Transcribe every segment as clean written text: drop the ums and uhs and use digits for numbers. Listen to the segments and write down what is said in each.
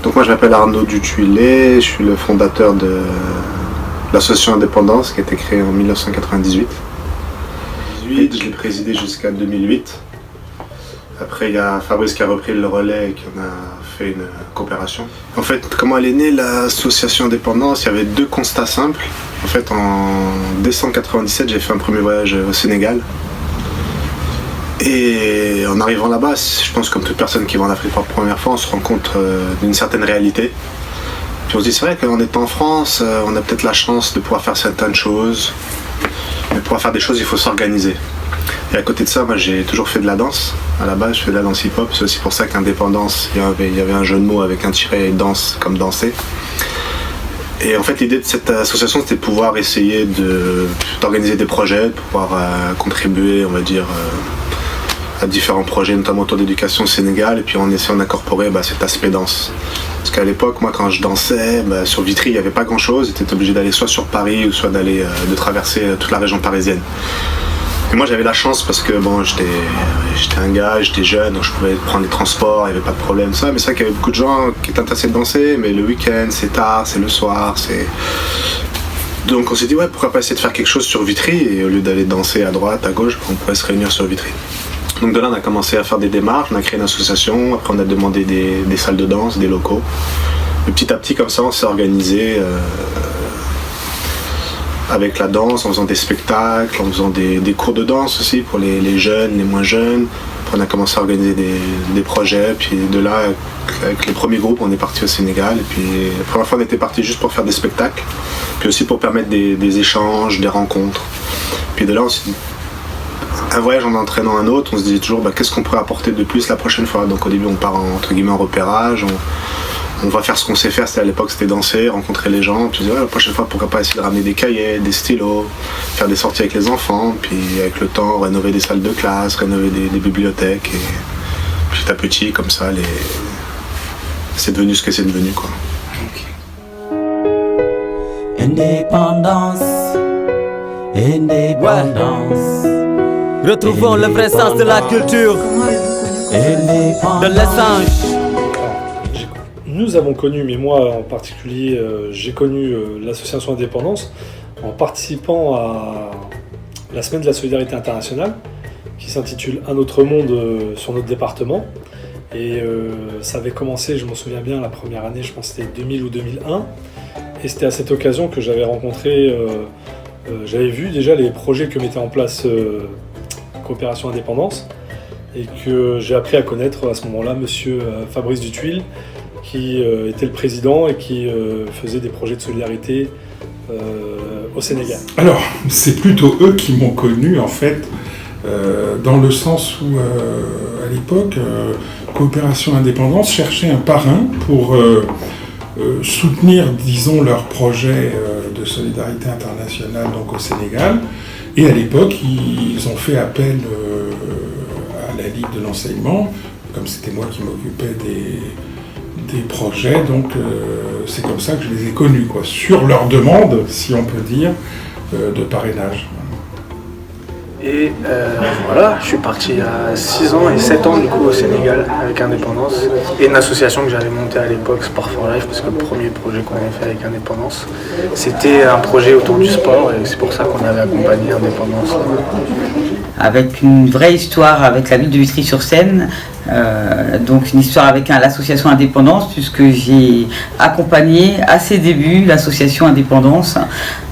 Donc moi je m'appelle Arnaud Dutuilet, je suis le fondateur de l'association Indépendance qui a été créée en 1998. Je l'ai présidé jusqu'à 2008. Après il y a Fabrice qui a repris le relais et qui en a fait une coopération. En fait, comment elle est née l'association Indépendance? Il y avait deux constats simples. En fait, en décembre 1997, j'ai fait un premier voyage au Sénégal. Et en arrivant là-bas, je pense comme toute personne qui va en Afrique pour la première fois, on se rend compte d'une certaine réalité. Puis on se dit, c'est vrai qu'en étant en France, on a peut-être la chance de pouvoir faire certaines choses. Mais pour pouvoir faire des choses, il faut s'organiser. Et à côté de ça, moi j'ai toujours fait de la danse. À la base, je fais de la danse hip-hop. C'est aussi pour ça qu'Indépendance, il y avait un jeu de mots avec un tiret et danse comme danser. Et en fait, l'idée de cette association, c'était de pouvoir essayer d'organiser des projets, de pouvoir contribuer, on va dire, à différents projets, notamment autour d'éducation au Sénégal, et puis en essayant d'incorporer cet aspect danse. Parce qu'à l'époque, moi, quand je dansais, sur Vitry, il n'y avait pas grand-chose. J'étais obligé d'aller soit sur Paris, ou soit de traverser toute la région parisienne. Et moi, j'avais la chance parce que bon, j'étais un gars, j'étais jeune, donc je pouvais prendre les transports, il n'y avait pas de problème, ça. Mais c'est vrai qu'il y avait beaucoup de gens qui étaient intéressés de danser, mais le week-end, c'est tard, c'est le soir, c'est... Donc on s'est dit, ouais, pourquoi pas essayer de faire quelque chose sur Vitry, et au lieu d'aller danser à droite, à gauche, on pourrait se réunir sur Vitry. Donc de là, on a commencé à faire des démarches, on a créé une association, après on a demandé des salles de danse, des locaux. Et petit à petit, comme ça, on s'est organisé avec la danse, en faisant des spectacles, en faisant des cours de danse aussi pour les jeunes, les moins jeunes. Après, on a commencé à organiser des projets, puis de là, avec les premiers groupes, on est parti au Sénégal. Et puis la première fois, on était parti juste pour faire des spectacles, puis aussi pour permettre des échanges, des rencontres. Puis de là, on s'est dit, un voyage en entraînant un autre, on se disait toujours qu'est-ce qu'on pourrait apporter de plus la prochaine fois. Donc au début on part entre guillemets en repérage, on va faire ce qu'on sait faire, à l'époque c'était danser, rencontrer les gens, puis on se dit la prochaine fois pourquoi pas essayer de ramener des cahiers, des stylos, faire des sorties avec les enfants, puis avec le temps rénover des salles de classe, rénover des bibliothèques, et petit à petit comme ça c'est devenu ce que c'est devenu quoi. Indépendance, indépendance. Retrouvons le vrai sens de la culture, de l'essence. Nous avons connu, mais moi en particulier, j'ai connu l'association Indépendance en participant à la semaine de la solidarité internationale qui s'intitule Un autre monde sur notre département. Et ça avait commencé, je m'en souviens bien, la première année, je pense que c'était 2000 ou 2001. Et c'était à cette occasion que j'avais rencontré, j'avais vu déjà les projets que mettait en place Coopération Indépendance et que j'ai appris à connaître à ce moment-là monsieur Fabrice Dutuilet qui était le président et qui faisait des projets de solidarité au Sénégal. Alors, c'est plutôt eux qui m'ont connu en fait, dans le sens où à l'époque, Coopération Indépendance cherchait un parrain pour soutenir, disons, leur projet de solidarité internationale donc au Sénégal. Et à l'époque, ils ont fait appel à la Ligue de l'enseignement, comme c'était moi qui m'occupais des projets, donc c'est comme ça que je les ai connus, quoi, sur leur demande, si on peut dire, de parrainage. Et voilà, je suis parti à 6 ans et 7 ans du coup au Sénégal avec Indépendance et une association que j'avais montée à l'époque, Sport for Life, parce que le premier projet qu'on avait fait avec Indépendance, c'était un projet autour du sport et c'est pour ça qu'on avait accompagné Indépendance. Avec une vraie histoire avec la ville de Vitry-sur-Seine, Donc une histoire avec l'association Indépendance, puisque j'ai accompagné à ses débuts l'association Indépendance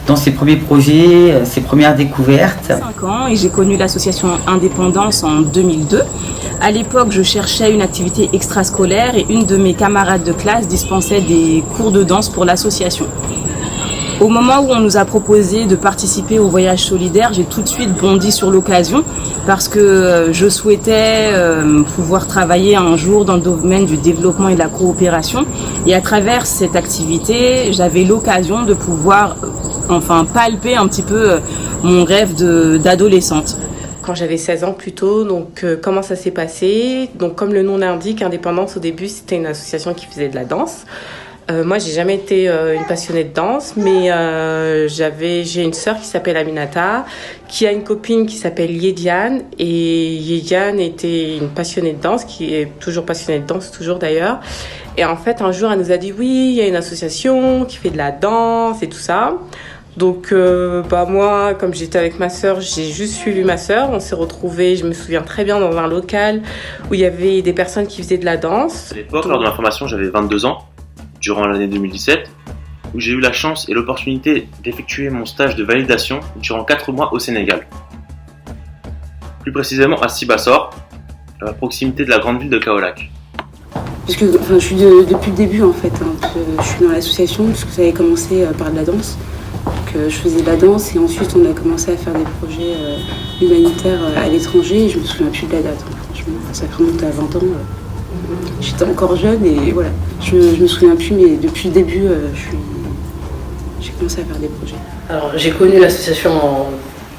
dans ses premiers projets, ses premières découvertes. 5 ans et j'ai connu l'association Indépendance en 2002. À l'époque, je cherchais une activité extrascolaire et une de mes camarades de classe dispensait des cours de danse pour l'association. Au moment où on nous a proposé de participer au voyage solidaire, j'ai tout de suite bondi sur l'occasion parce que je souhaitais pouvoir travailler un jour dans le domaine du développement et de la coopération. Et à travers cette activité, j'avais l'occasion de pouvoir palper un petit peu mon rêve d'adolescente. Quand j'avais 16 ans plutôt, donc comment ça s'est passé? Donc comme le nom l'indique, Indépendance au début c'était une association qui faisait de la danse. Moi j'ai jamais été une passionnée de danse, mais j'ai une sœur qui s'appelle Aminata, qui a une copine qui s'appelle Yediane, et Yediane était une passionnée de danse, qui est toujours passionnée de danse, toujours d'ailleurs. Et en fait un jour elle nous a dit oui, il y a une association qui fait de la danse et tout ça. Donc moi, comme j'étais avec ma sœur, j'ai juste suivi ma sœur. On s'est retrouvés, je me souviens très bien, dans un local où il y avait des personnes qui faisaient de la danse. À l'époque, lors de ma formation, j'avais 22 ans, durant l'année 2017, où j'ai eu la chance et l'opportunité d'effectuer mon stage de validation durant 4 mois au Sénégal. Plus précisément à Sibassor, à proximité de la grande ville de Kaolack. Puisque je suis depuis le début en fait, je suis dans l'association, puisque ça avait commencé par de la danse. Donc, je faisais de la danse et ensuite on a commencé à faire des projets humanitaires à l'étranger et je me souviens plus de la date. Franchement, ça remonte à 20 ans. J'étais encore jeune et voilà, je me souviens plus, mais depuis le début, j'ai commencé à faire des projets. Alors j'ai connu l'association en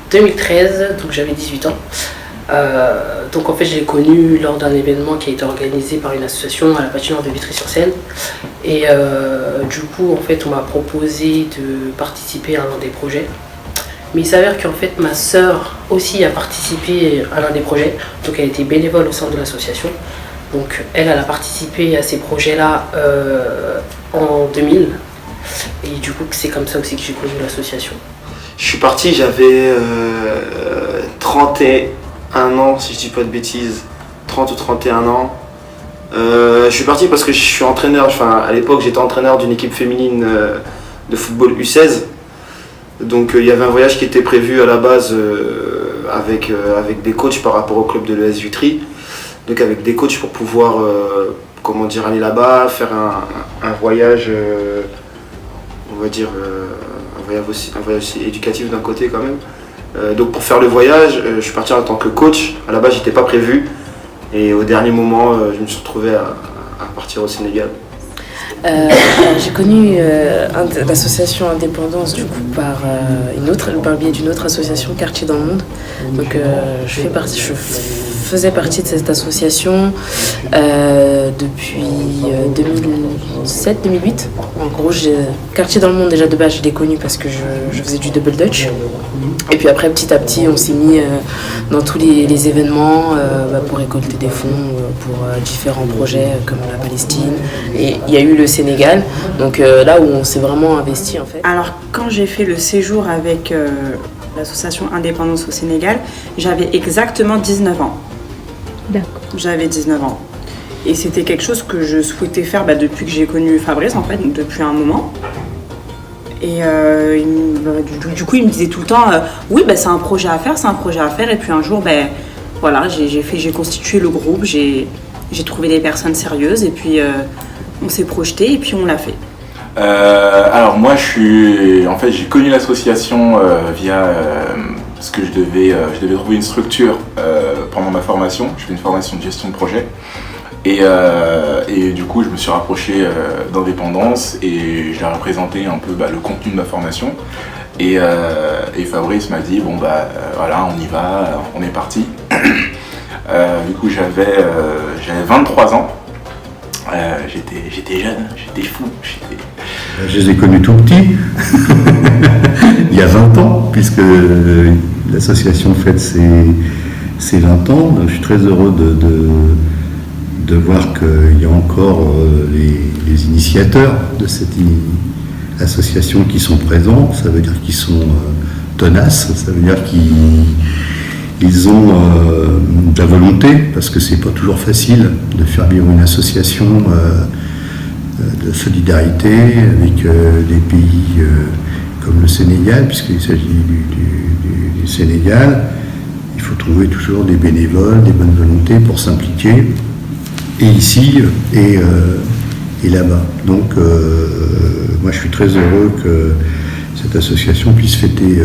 2013, donc j'avais 18 ans. Donc en fait je l'ai connu lors d'un événement qui a été organisé par une association à la patinoire de Vitry-sur-Seine. Et du coup en fait on m'a proposé de participer à l'un des projets. Mais il s'avère qu'en fait ma sœur aussi a participé à l'un des projets, donc elle était bénévole au sein de l'association. Donc elle a participé à ces projets-là en 2000. Et du coup c'est comme ça aussi que j'ai connu l'association. Je suis parti, j'avais 31 ans, si je dis pas de bêtises, 30 ou 31 ans. Je suis parti parce que je suis entraîneur, à l'époque j'étais entraîneur d'une équipe féminine de football U16. Donc il y avait un voyage qui était prévu à la base avec des coachs par rapport au club de l'ES Vitry. Donc avec des coachs pour pouvoir aller là-bas, faire un voyage, on va dire, un voyage éducatif d'un côté quand même. Donc pour faire le voyage, je suis parti en tant que coach. À la base j'étais pas prévu et au dernier moment je me suis retrouvé à partir au Sénégal. J'ai connu l'association Indépendance du coup par le biais d'une autre association, Quartier dans le Monde. Donc je faisais partie de cette association depuis 2007-2008. En gros, Quartier dans le Monde, déjà de base, je l'ai connu parce que je faisais du double dutch. Et puis après, petit à petit, on s'est mis dans tous les événements pour récolter des fonds pour différents projets comme la Palestine. Et il y a eu le Sénégal, donc là où on s'est vraiment investi en fait. Alors quand j'ai fait le séjour avec l'association Indépendance au Sénégal, j'avais exactement 19 ans. D'accord. J'avais 19 ans. Et c'était quelque chose que je souhaitais faire depuis que j'ai connu Fabrice en fait, donc depuis un moment. Et du coup il me disait tout le temps oui c'est un projet à faire, et puis un jour j'ai constitué le groupe, j'ai trouvé des personnes sérieuses et puis on s'est projeté et puis on l'a fait. Alors moi j'ai connu l'association via parce que je devais trouver une structure pendant ma formation. Je fais une formation de gestion de projet et du coup je me suis rapproché d'Indépendance et je leur ai présenté un peu le contenu de ma formation et Fabrice m'a dit voilà, on y va, on est parti. Du coup j'avais 23 ans. J'étais jeune, j'étais fou. Je les ai connus tout petits, il y a 20 ans, puisque l'association fête ses 20 ans. Donc je suis très heureux de voir qu'il y a encore les initiateurs de cette association qui sont présents. Ça veut dire qu'ils sont tenaces, ça veut dire qu'ils Ils ont de la volonté, parce que c'est pas toujours facile de faire vivre une association de solidarité avec des pays comme le Sénégal, puisqu'il s'agit du Sénégal. Il faut trouver toujours des bénévoles, des bonnes volontés pour s'impliquer, et ici et là-bas. Donc moi je suis très heureux que cette association puisse fêter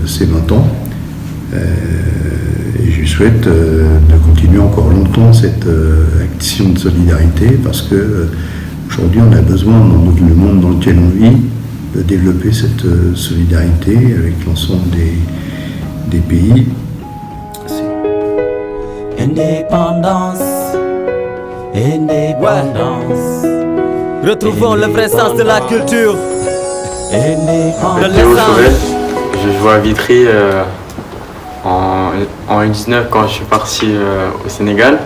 ses 20 ans. Et je souhaite de continuer encore longtemps cette action de solidarité, parce que aujourd'hui on a besoin, dans le monde dans lequel on vit, de développer cette solidarité avec l'ensemble des pays. Indépendance, indépendance. Retrouvons le vrai sens de la culture. De Théo l'essence. Chauvel, je joue à Vitry en U19 quand je suis parti au Sénégal.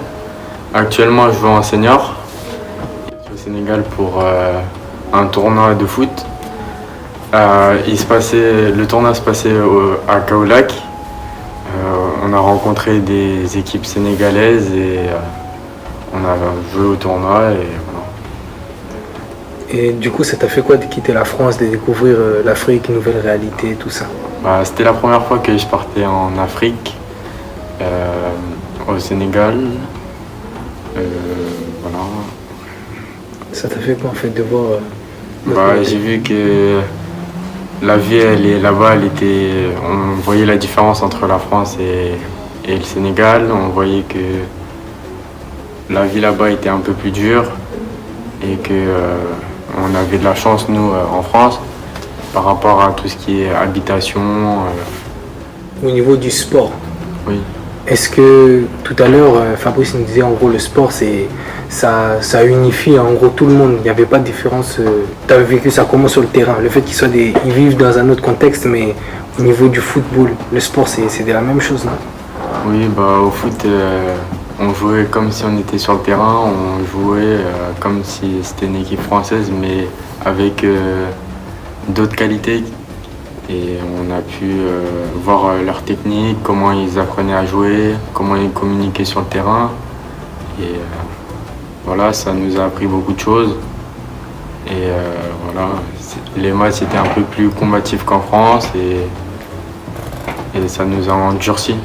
Actuellement, je joue en senior. Je suis au Sénégal pour un tournoi de foot. Le tournoi se passait à Kaolack. On a rencontré des équipes sénégalaises et on a joué au tournoi. Et du coup, ça t'a fait quoi de quitter la France, de découvrir l'Afrique, une nouvelle réalité, tout ça? C'était la première fois que je partais en Afrique, au Sénégal. Voilà. Ça t'a fait quoi en fait de voir J'ai vu que la vie là-bas, on voyait la différence entre la France et le Sénégal. On voyait que la vie là-bas était un peu plus dure et que on avait de la chance, nous, en France, par rapport à tout ce qui est habitation. Au niveau du sport, oui. Est-ce que tout à l'heure, Fabrice nous disait en gros le sport, ça unifie en gros tout le monde, il n'y avait pas de différence. Tu as vécu ça comment sur le terrain? Le fait qu'ils vivent dans un autre contexte, mais au niveau du football, le sport, c'est de la même chose, non? Oui, au foot, on jouait comme si on était sur le terrain, on jouait comme si c'était une équipe française, mais avec d'autres qualités. Et on a pu voir leur technique, comment ils apprenaient à jouer, comment ils communiquaient sur le terrain. Et voilà, ça nous a appris beaucoup de choses. Et voilà, les matchs étaient un peu plus combatifs qu'en France et ça nous a endurcis.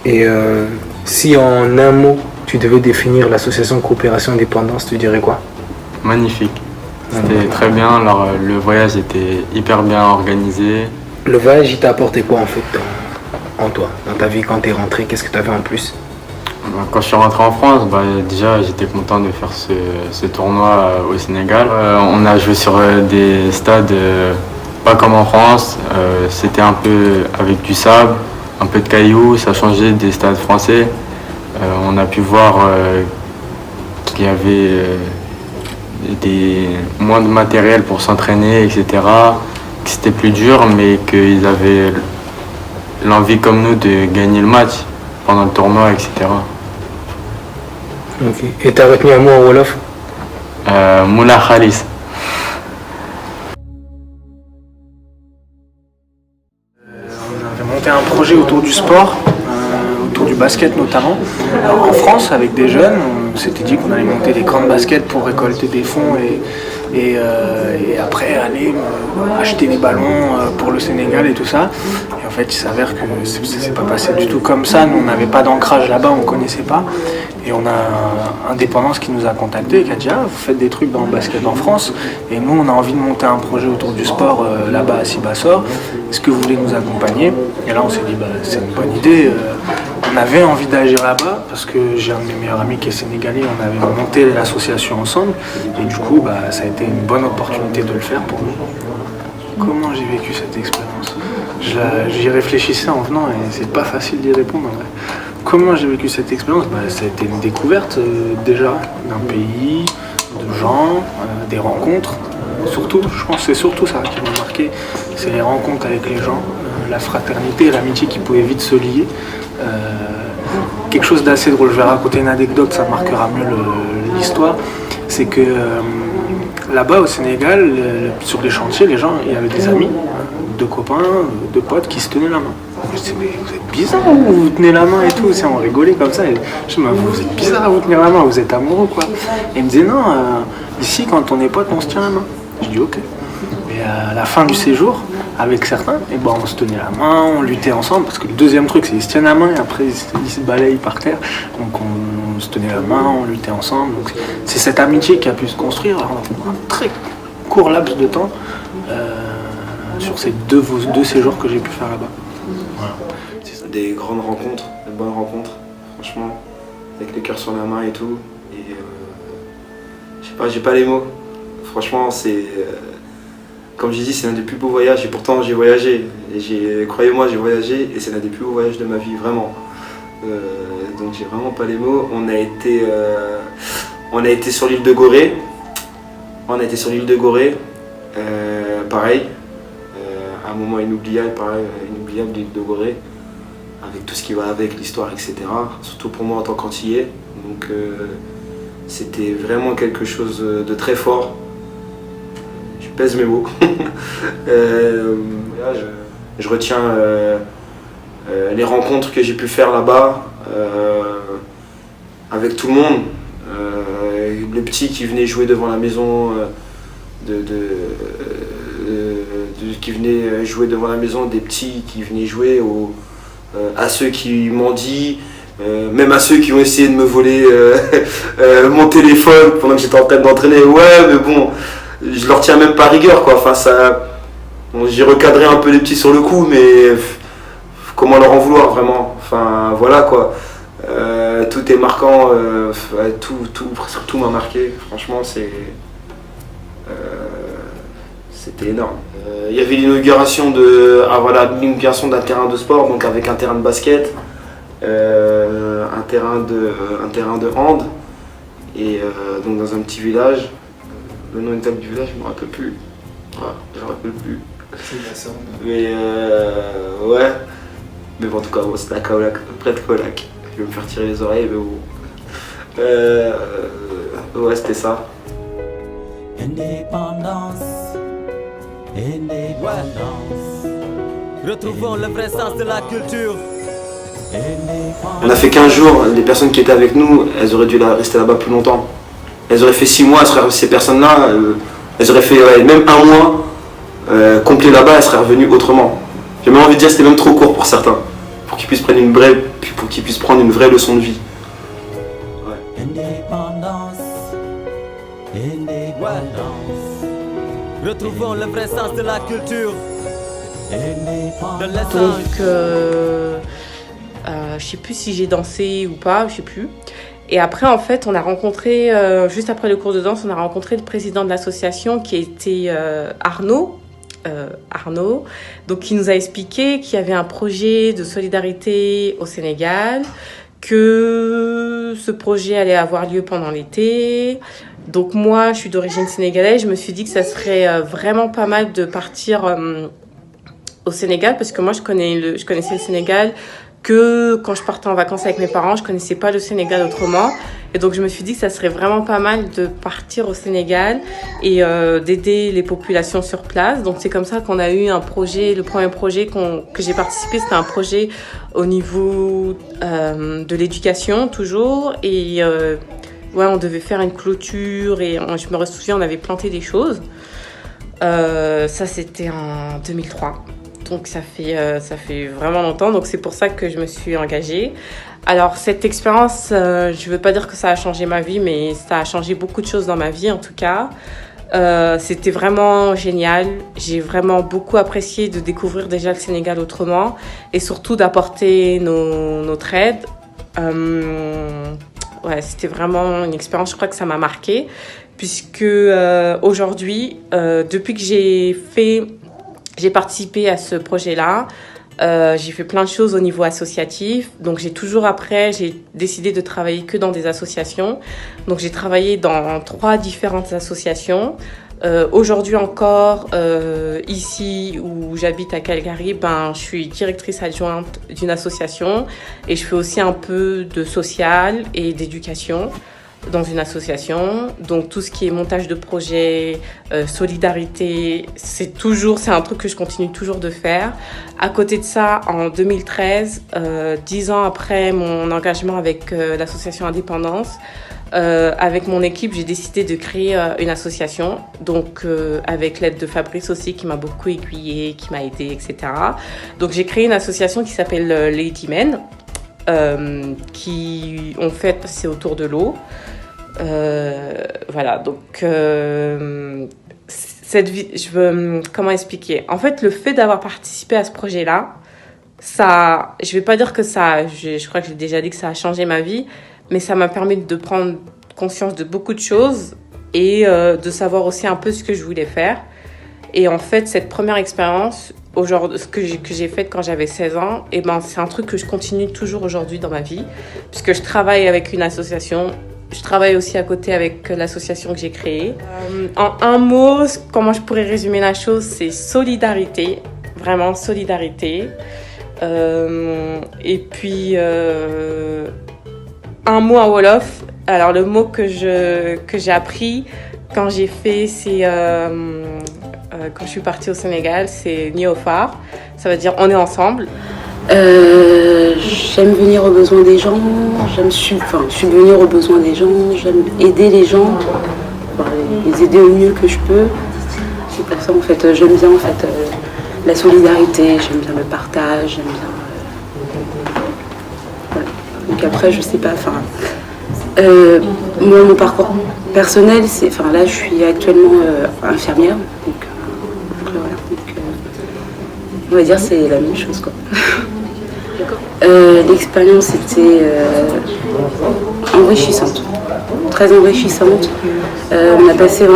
Et si en un mot, tu devais définir l'association Coopération Indépendance, tu dirais quoi? Magnifique. C'était très bien, le voyage était hyper bien organisé. Le voyage, il t'a apporté quoi en fait en toi, dans ta vie quand t'es rentré? Qu'est-ce que tu avais en plus? Quand je suis rentré en France, déjà j'étais content de faire ce tournoi au Sénégal. On a joué sur des stades pas comme en France, c'était un peu avec du sable, un peu de cailloux, ça changeait des stades français. On a pu voir qu'il y avait moins de matériel pour s'entraîner, etc. Que c'était plus dur, mais qu'ils avaient l'envie comme nous de gagner le match pendant le tournoi, etc. Ok. Et t'as retenu un mot en Wolof? Moula Khalis. On avait monté un projet autour du sport, autour du basket notamment. Alors, en France, avec des jeunes, on s'était dit qu'on allait monter des camps de basket pour récolter des fonds et après aller acheter des ballons pour le Sénégal et tout ça. Et en fait, il s'avère que ça s'est pas passé du tout comme ça. Nous, on n'avait pas d'ancrage là-bas, on ne connaissait pas. Et on a Indépendance qui nous a contactés et qui a dit vous faites des trucs dans le basket en France et nous on a envie de monter un projet autour du sport là-bas à Sibassor. Est-ce que vous voulez nous accompagner? Et là on s'est dit c'est une bonne idée. On avait envie d'agir là-bas parce que j'ai un de mes meilleurs amis qui est sénégalais, on avait monté l'association ensemble et du coup ça a été une bonne opportunité de le faire pour nous. Comment j'ai vécu cette expérience? J'y réfléchissais en venant et c'est pas facile d'y répondre en vrai. Comment j'ai vécu cette expérience? Ça a été une découverte déjà d'un pays, de gens, des rencontres. Surtout, je pense que c'est surtout ça qui m'a marqué, c'est les rencontres avec les gens, la fraternité et l'amitié qui pouvaient vite se lier. Quelque chose d'assez drôle, je vais raconter une anecdote, ça marquera mieux l'histoire. C'est que là-bas au Sénégal, sur les chantiers, les gens, il y avait des amis deux copains, deux potes qui se tenaient la main. Je disais, mais vous êtes bizarre, vous tenez la main et tout. On rigolait comme ça. Et je me disais, vous êtes bizarre à vous tenir la main, vous êtes amoureux quoi. Et il me disait, non, ici quand on est potes, on se tient la main. Je dis, ok. Et à la fin du séjour, avec certains, et ben, on se tenait la main, on luttait ensemble. Parce que le deuxième truc, c'est qu'ils se tiennent la main et après ils se balayent par terre. Donc on se tenait la main, on luttait ensemble. Donc c'est cette amitié qui a pu se construire en un très court laps de temps. Sur ces deux séjours que j'ai pu faire là-bas. Voilà. Des grandes rencontres, des bonnes rencontres, franchement, avec le cœur sur la main et tout. Et je sais pas, j'ai pas les mots. Franchement, c'est comme j'ai dit, c'est l'un des plus beaux voyages et pourtant j'ai voyagé. Et croyez-moi, j'ai voyagé et c'est l'un des plus beaux voyages de ma vie, vraiment. Donc j'ai vraiment pas les mots. On a été sur l'île de Gorée. Pareil. Un moment inoubliable, inoubliable de l'île de Gorée, avec tout ce qui va avec, l'histoire, etc. Surtout pour moi en tant qu'Antillais. Donc c'était vraiment quelque chose de très fort. Je pèse mes mots. Là, je retiens les rencontres que j'ai pu faire là-bas avec tout le monde. Le petit qui venait jouer devant la maison qui venaient jouer devant la maison, des petits qui venaient jouer à ceux qui m'ont dit, même à ceux qui ont essayé de me voler mon téléphone pendant que j'étais en train d'entraîner. Ouais, mais bon, je leur tiens même pas rigueur quoi. Enfin, bon, j'ai recadré un peu les petits sur le coup, mais comment leur en vouloir vraiment. Enfin, voilà quoi. Tout est marquant, presque tout m'a marqué. Franchement, c'était énorme. Il y avait l'inauguration d'un terrain de sport, donc avec un terrain de basket, un terrain de hand, et donc dans un petit village. Le nom exact du village, je ne me rappelle plus. Voilà, je ne me rappelle plus. Mais ouais. Mais bon, en tout cas, c'était à Kaolack, près de Kaolack. Je vais me faire tirer les oreilles, mais bon. Ouais, c'était ça. Indépendance. Retrouvons le vrai sens de la culture. On a fait 15 jours, les personnes qui étaient avec nous, elles auraient dû rester là-bas plus longtemps. Elles auraient fait 6 mois, ces personnes-là, elles auraient fait même 1 mois complet là-bas, elles seraient revenues autrement. J'ai même envie de dire que c'était même trop court pour certains, pour qu'ils puissent prendre une vraie leçon de vie. Ouais. Indépendance. Retrouvons le vrai sens de la culture. Donc, je sais plus si j'ai dansé ou pas, je sais plus. Et après, en fait, on a rencontré, juste après le cours de danse, on a rencontré le président de l'association qui était Arnaud, donc qui nous a expliqué qu'il y avait un projet de solidarité au Sénégal, que ce projet allait avoir lieu pendant l'été. Donc moi, je suis d'origine sénégalaise, je me suis dit que ça serait vraiment pas mal de partir au Sénégal, parce que moi, je connaissais le Sénégal que quand je partais en vacances avec mes parents, je connaissais pas le Sénégal autrement. Et donc, je me suis dit que ça serait vraiment pas mal de partir au Sénégal et d'aider les populations sur place. Donc, c'est comme ça qu'on a eu un projet. Le premier projet que j'ai participé, c'était un projet au niveau de l'éducation, toujours. Et ouais, on devait faire une clôture et je me souviens, on avait planté des choses. Ça, c'était en 2003. Donc ça fait vraiment longtemps, donc c'est pour ça que je me suis engagée. Alors cette expérience, je veux pas dire que ça a changé ma vie, mais ça a changé beaucoup de choses dans ma vie en tout cas. C'était vraiment génial, j'ai vraiment beaucoup apprécié de découvrir déjà le Sénégal autrement et surtout d'apporter notre aide. Ouais, c'était vraiment une expérience, je crois que ça m'a marquée, puisque aujourd'hui, depuis que j'ai participé à ce projet-là. J'ai fait plein de choses au niveau associatif. Donc, j'ai décidé de travailler que dans des associations. Donc, j'ai travaillé dans 3 différentes associations. Aujourd'hui encore, ici où j'habite à Calgary, je suis directrice adjointe d'une association et je fais aussi un peu de social et d'éducation. dans une association. Donc tout ce qui est montage de projet, solidarité, c'est un truc que je continue toujours de faire. À côté de ça, en 2013, 10 ans après mon engagement avec l'association Indépendance, avec mon équipe, j'ai décidé de créer une association, donc avec l'aide de Fabrice aussi, qui m'a beaucoup aiguillée, qui m'a aidée, etc. Donc j'ai créé une association qui s'appelle Lady Men, qui en fait c'est autour de l'eau. Voilà, donc cette vie, comment expliquer? En fait, le fait d'avoir participé à ce projet-là, ça, je vais pas dire que ça, je crois que j'ai déjà dit que ça a changé ma vie, mais ça m'a permis de prendre conscience de beaucoup de choses et de savoir aussi un peu ce que je voulais faire. Et en fait, cette première expérience, ce que j'ai faite quand j'avais 16 ans, et ben, c'est un truc que je continue toujours aujourd'hui dans ma vie, puisque je travaille avec une association. Je travaille aussi à côté avec l'association que j'ai créée. En un mot, comment je pourrais résumer la chose, c'est solidarité, vraiment solidarité. Et puis, un mot en Wolof. Alors, le mot que j'ai appris quand j'ai fait, c'est quand je suis partie au Sénégal, c'est Niofar. Ça veut dire on est ensemble. J'aime venir aux besoins des gens, subvenir aux besoins des gens, j'aime aider les gens, les aider au mieux que je peux. C'est pour ça en fait, j'aime bien en fait la solidarité, j'aime bien le partage, j'aime bien. Voilà. Donc après, je sais pas, moi mon parcours personnel, c'est, là je suis actuellement infirmière, donc voilà. On va dire c'est la même chose quoi. L'expérience était enrichissante, très enrichissante. On a passé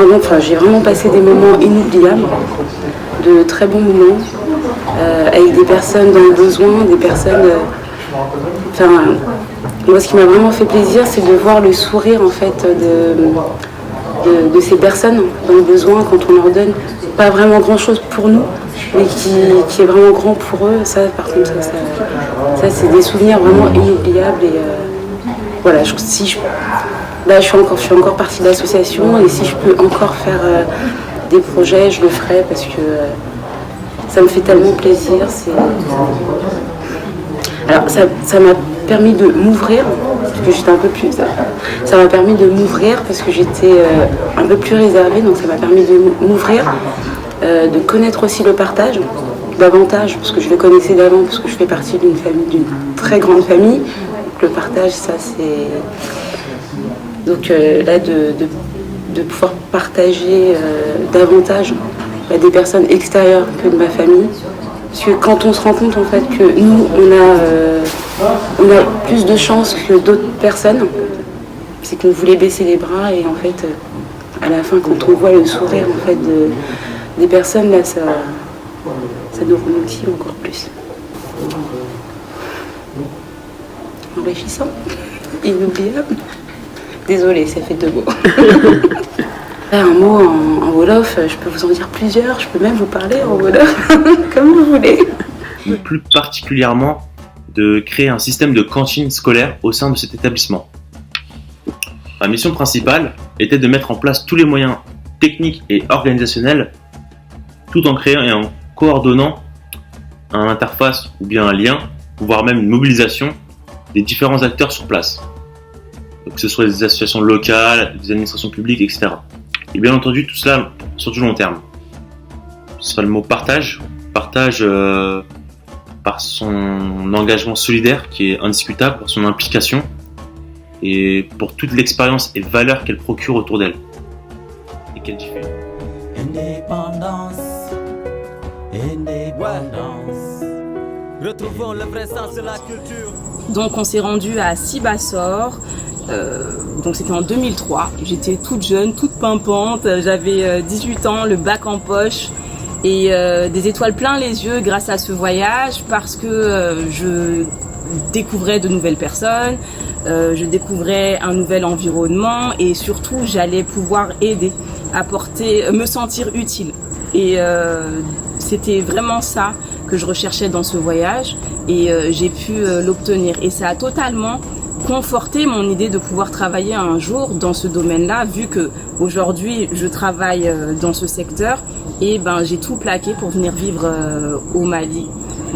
j'ai vraiment passé des moments inoubliables, de très bons moments, avec des personnes dans le besoin, des personnes. Moi, ce qui m'a vraiment fait plaisir, c'est de voir le sourire en fait de ces personnes dans le besoin quand on leur donne pas vraiment grand chose pour nous, mais qui est vraiment grand pour eux. Ça, par contre, ça c'est des souvenirs vraiment inoubliables. Et voilà, je suis encore partie de l'association, et si je peux encore faire des projets, je le ferai parce que ça me fait tellement plaisir. Alors, ça m'a permis de m'ouvrir, parce que j'étais un peu plus. Ça m'a permis de m'ouvrir parce que j'étais un peu plus réservée, donc ça m'a permis de m'ouvrir, de connaître aussi le partage davantage, parce que je le connaissais d'avant, parce que je fais partie d'une très grande famille. Donc le partage, ça c'est. Donc là, de pouvoir partager davantage à des personnes extérieures que de ma famille. Parce que quand on se rend compte en fait que nous, on a plus de chance que d'autres personnes, c'est qu'on voulait baisser les bras, et en fait, à la fin, quand on voit le sourire en fait des personnes, là, ça nous remotive encore plus. Enrichissant, inoubliable. Désolée, ça fait 2 mots. Un mot en Wolof, je peux vous en dire plusieurs, je peux même vous parler en Wolof, comme vous voulez. Plus particulièrement, de créer un système de cantine scolaire au sein de cet établissement. Ma mission principale était de mettre en place tous les moyens techniques et organisationnels, tout en créant et en coordonnant un interface ou bien un lien, voire même une mobilisation des différents acteurs sur place. Que ce soit des associations locales, des administrations publiques, etc. Et bien entendu, tout cela sur du long terme. Ce sera le mot partage. Partage par son engagement solidaire qui est indiscutable, par son implication et pour toute l'expérience et valeur qu'elle procure autour d'elle et qu'elle diffuse. Indépendance, indépendance. Retrouvons le vrai sens de la culture. Donc on s'est rendu à Sibassor. Donc c'était en 2003, j'étais toute jeune, toute pimpante, j'avais 18 ans, le bac en poche et des étoiles plein les yeux grâce à ce voyage, parce que je découvrais de nouvelles personnes, je découvrais un nouvel environnement, et surtout j'allais pouvoir aider, apporter, me sentir utile. Et c'était vraiment ça que je recherchais dans ce voyage, et j'ai pu l'obtenir, et ça a totalement conforté mon idée de pouvoir travailler un jour dans ce domaine-là, vu que aujourd'hui je travaille dans ce secteur et j'ai tout plaqué pour venir vivre au Mali.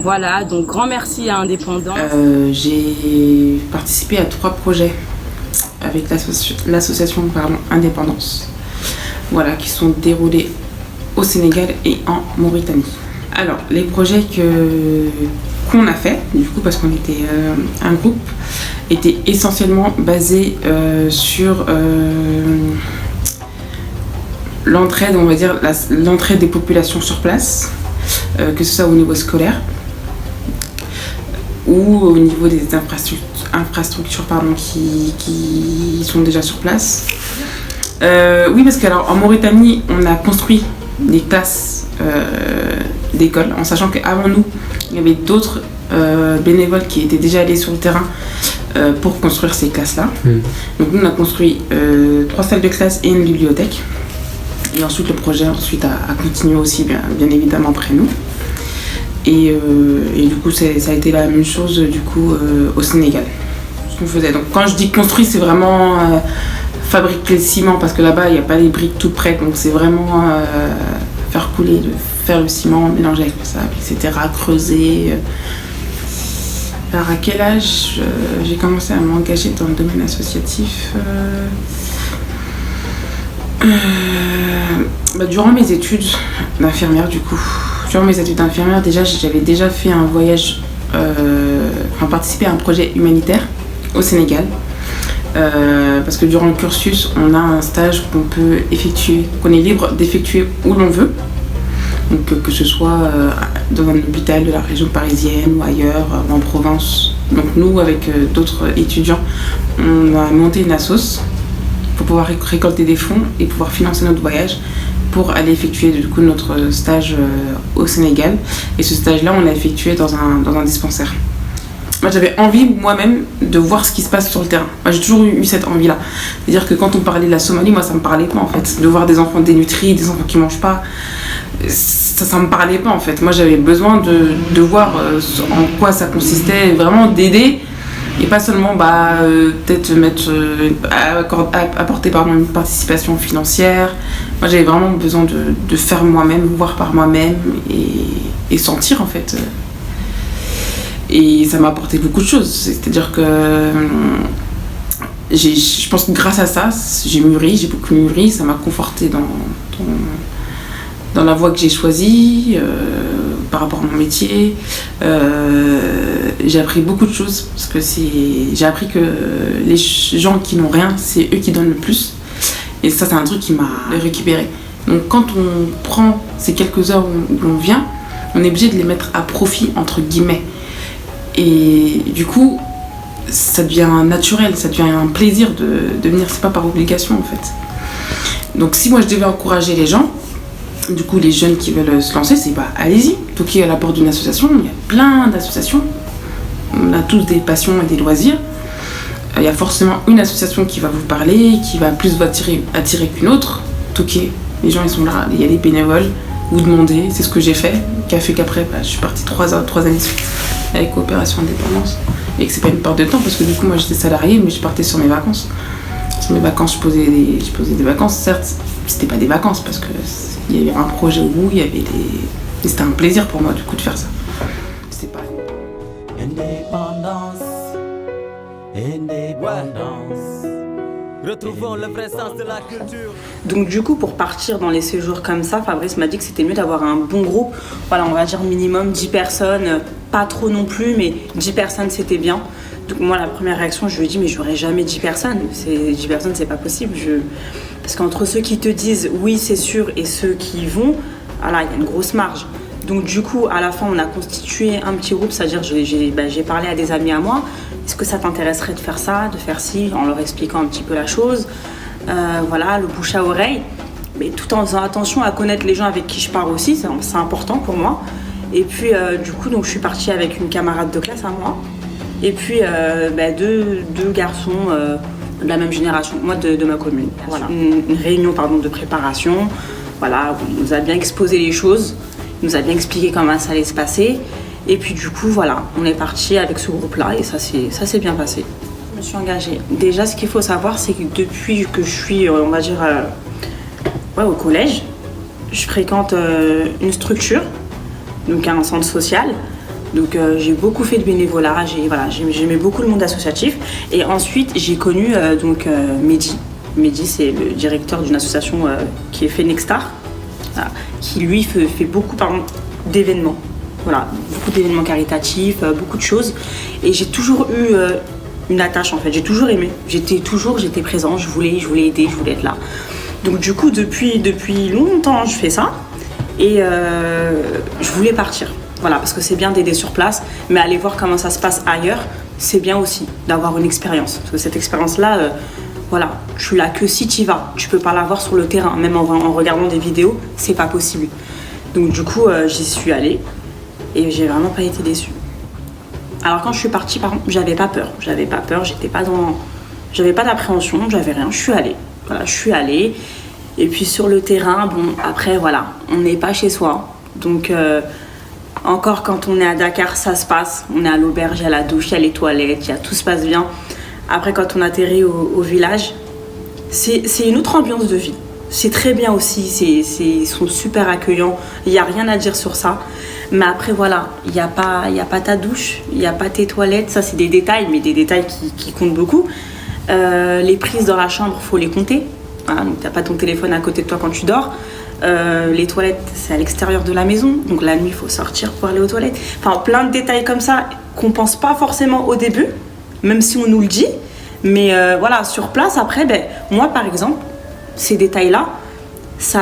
Voilà, donc grand merci à Indépendance. J'ai participé à 3 projets avec l'association Indépendance, voilà, qui sont déroulés au Sénégal et en Mauritanie. Alors, les projets qu'on a fait, du coup, parce qu'on était un groupe, étaient essentiellement basés sur l'entraide, on va dire, l'entraide des populations sur place, que ce soit au niveau scolaire ou au niveau des infrastructures qui sont déjà sur place. Oui, parce qu'en Mauritanie, on a construit des classes d'école, en sachant qu'avant nous, il y avait d'autres bénévoles qui étaient déjà allés sur le terrain pour construire ces classes-là. Donc nous, on a construit 3 salles de classe et une bibliothèque. Et ensuite, le projet a continué aussi, bien évidemment, après nous. Et du coup, ça a été la même chose du coup, au Sénégal. Ce qu'on faisait. Donc quand je dis construit, c'est vraiment fabriquer le ciment, parce que là-bas, il n'y a pas les briques tout prêtes. Donc c'est vraiment faire couler, faire le ciment, mélanger avec le sable, etc., creuser. Alors à quel âge j'ai commencé à m'engager dans le domaine associatif? Durant mes études d'infirmière, du coup. Durant mes études d'infirmière, j'avais déjà fait un voyage, participé à un projet humanitaire au Sénégal. Parce que durant le cursus, on a un stage qu'on est libre d'effectuer où l'on veut. Donc que ce soit dans un hôpital de la région parisienne ou ailleurs, ou en Provence. Donc nous, avec d'autres étudiants, on a monté une assoce pour pouvoir récolter des fonds et pouvoir financer notre voyage pour aller effectuer du coup notre stage au Sénégal. Et ce stage-là, on l'a effectué dans un dispensaire. Moi, j'avais envie moi-même de voir ce qui se passe sur le terrain. Moi, j'ai toujours eu cette envie-là. C'est-à-dire que quand on parlait de la Somalie, moi, ça me parlait pas en fait. De voir des enfants dénutris, des enfants qui mangent pas, ça me parlait pas en fait. Moi, j'avais besoin de voir en quoi ça consistait, vraiment d'aider. Et pas seulement peut-être apporter une participation financière. Moi, j'avais vraiment besoin de faire moi-même, voir par moi-même et sentir en fait. Et ça m'a apporté beaucoup de choses. C'est-à-dire que je pense que grâce à ça, j'ai beaucoup mûri. Ça m'a conforté dans la voie que j'ai choisie, par rapport à mon métier. J'ai appris beaucoup de choses, parce que j'ai appris que les gens qui n'ont rien, c'est eux qui donnent le plus. Et ça, c'est un truc qui m'a récupéré. Donc quand on prend ces quelques heures où l'on vient, on est obligé de les mettre à profit, entre guillemets. Et du coup, ça devient naturel, ça devient un plaisir de venir, c'est pas par obligation en fait. Donc si moi je devais encourager les gens, du coup les jeunes qui veulent se lancer, c'est allez-y, toquez à la porte d'une association, il y a plein d'associations, on a tous des passions et des loisirs. Il y a forcément une association qui va vous parler, qui va plus vous attirer qu'une autre. Toquez, les gens ils sont là, il y a des bénévoles, vous demandez, c'est ce que j'ai fait, qui a fait qu'après je suis partie 3 années avec Coopération Indépendance. Et que c'est pas une perte de temps, parce que du coup moi j'étais salariée, mais je partais sur mes vacances. Sur mes vacances, je posais des vacances, certes, c'était pas des vacances, parce qu'il y avait un projet au bout, et c'était un plaisir pour moi du coup de faire ça. C'était pas... Indépendance, indépendance. Retrouvons le vrai sens de la culture. Donc du coup, pour partir dans les séjours comme ça, Fabrice m'a dit que c'était mieux d'avoir un bon groupe. Voilà, on va dire minimum 10 personnes, pas trop non plus, mais 10 personnes c'était bien. Donc moi, la première réaction, je lui ai dit, mais j'aurais jamais 10 personnes. 10 personnes, c'est pas possible. Parce qu'entre ceux qui te disent oui, c'est sûr, et ceux qui y vont, voilà, il y a une grosse marge. Donc du coup, à la fin, on a constitué un petit groupe, c'est-à-dire j'ai parlé à des amis à moi. Est-ce que ça t'intéresserait de faire ça, de faire ci, en leur expliquant un petit peu la chose, voilà, le bouche à oreille, mais tout en faisant attention à connaître les gens avec qui je parle aussi, c'est important pour moi. Et puis du coup, donc, je suis partie avec une camarade de classe à moi, et puis deux garçons de la même génération, moi de ma commune. Voilà, une réunion de préparation, voilà, où il nous a bien exposé les choses, il nous a bien expliqué comment ça allait se passer. Et puis du coup, voilà, on est parti avec ce groupe-là et ça s'est bien passé. me suis engagée? Déjà, ce qu'il faut savoir, c'est que depuis que je suis, on va dire, au collège, je fréquente une structure, donc un centre social. Donc j'ai beaucoup fait de bénévolat, j'aimais beaucoup le monde associatif. Et ensuite, j'ai connu Mehdi. Mehdi, c'est le directeur d'une association qui est Fenextar, qui lui fait beaucoup d'événements. Voilà, beaucoup d'événements caritatifs, beaucoup de choses. Et j'ai toujours eu une attache en fait, j'ai toujours aimé. J'étais présente, je voulais aider, je voulais être là. Donc du coup, depuis longtemps, je fais ça. Et je voulais partir. Voilà, parce que c'est bien d'aider sur place, mais aller voir comment ça se passe ailleurs, c'est bien aussi d'avoir une expérience. Parce que cette expérience-là, tu l'as que si tu y vas. Tu peux pas l'avoir sur le terrain, même en regardant des vidéos, c'est pas possible. Donc du coup, j'y suis allée et j'ai vraiment pas été déçue. Alors quand je suis partie, par contre, j'avais pas peur, j'avais pas d'appréhension, j'avais rien. Je suis allée. Et puis sur le terrain, après on n'est pas chez soi, donc. Encore quand on est à Dakar, ça se passe. On est à l'auberge, il y a la douche, il y a les toilettes, tout se passe bien. Après, quand on atterrit au village, c'est une autre ambiance de vie. C'est très bien aussi, ils sont super accueillants. Il n'y a rien à dire sur ça. Mais après, il n'y a pas ta douche, il n'y a pas tes toilettes. Ça, c'est des détails, mais des détails qui comptent beaucoup. Les prises dans la chambre, il faut les compter. Voilà, donc, tu n'as pas ton téléphone à côté de toi quand tu dors. Les toilettes, c'est à l'extérieur de la maison, donc la nuit, il faut sortir pour aller aux toilettes. Enfin, plein de détails comme ça qu'on pense pas forcément au début, même si on nous le dit. Mais sur place, après, moi, par exemple, ces détails-là, ça